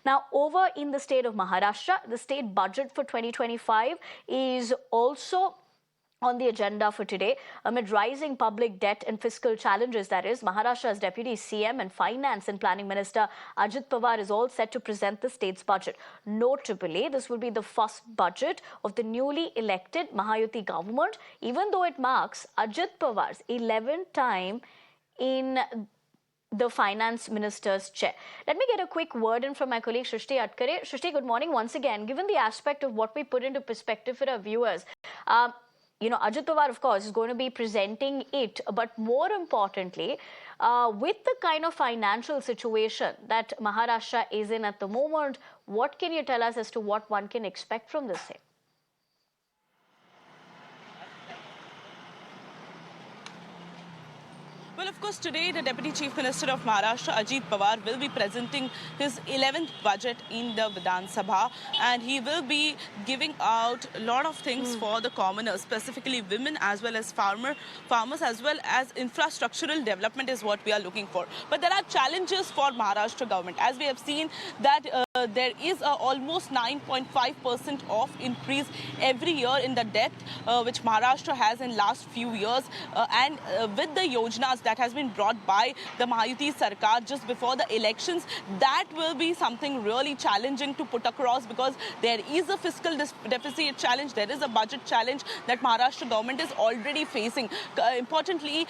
Now, over in the state of Maharashtra, the state budget for 2025 is also on the agenda for today. Amid rising public debt and fiscal challenges, that is, Maharashtra's Deputy CM and Finance and Planning Minister Ajit Pawar is all set to present the state's budget. Notably, this will be the first budget of the newly elected Mahayuti government, even though it marks Ajit Pawar's 11th time in the finance minister's chair. Let me get a quick word in from my colleague Shrishti Atkare. Shrishti, good morning once again. Given the aspect of what we put into perspective for our viewers, Ajit Pawar, of course, is going to be presenting it, but more importantly, with the kind of financial situation that Maharashtra is in at the moment, what can you tell us as to what one can expect from this thing? Well, of course, today the Deputy Chief Minister of Maharashtra, Ajit Pawar, will be presenting his 11th budget in the Vidhan Sabha, and he will be giving out a lot of things for the commoners, specifically women as well as farmers as well as infrastructural development is what we are looking for. But there are challenges for Maharashtra government. As we have seen that there is a almost 9.5% of increase every year in the debt which Maharashtra has in last few years, and with the Yojnas that has been brought by the Mahayuti Sarkar just before the elections, that will be something really challenging to put across, because there is a fiscal deficit challenge, there is a budget challenge that Maharashtra government is already facing. Importantly,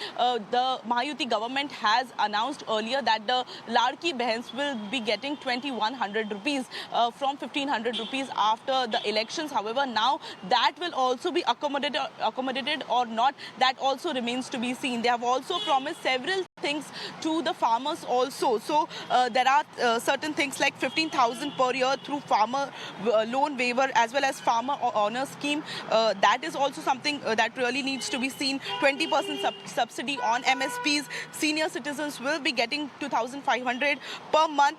the Mahayuti government has announced earlier that the Ladki Behans will be getting 2,100 rupees from 1,500 rupees after the elections. However, now that will also be accommodated or not, that also remains to be seen. They have also promised several things to the farmers also. So there are certain things like 15,000 per year through farmer loan waiver as well as farmer honor scheme. That is also something that really needs to be seen. 20% subsidy on MSPs. Senior citizens will be getting 2,500 per month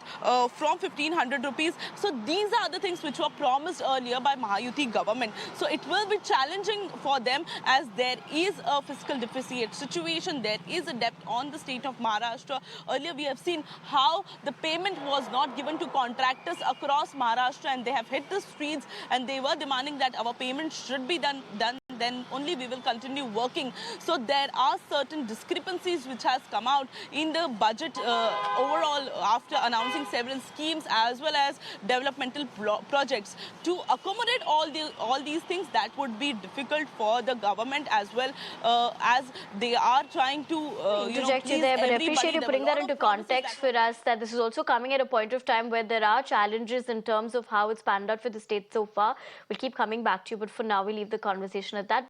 from 1,500 rupees. So these are the things which were promised earlier by Mahayuti government. So it will be challenging for them, as there is a fiscal deficit situation, there is a debt on the state of Maharashtra. Earlier we have seen how the payment was not given to contractors across Maharashtra, and they have hit the streets and they were demanding that our payment should be done, then only we will continue working. So there are certain discrepancies which has come out in the budget overall after announcing several schemes as well as developmental projects. To accommodate all these things, that would be difficult for the government as well, as they are trying to interject you there, but I appreciate you putting that into context for us, that this is also coming at a point of time where there are challenges in terms of how it's panned out for the state so far. We'll keep coming back to you, but for now we leave the conversation at that.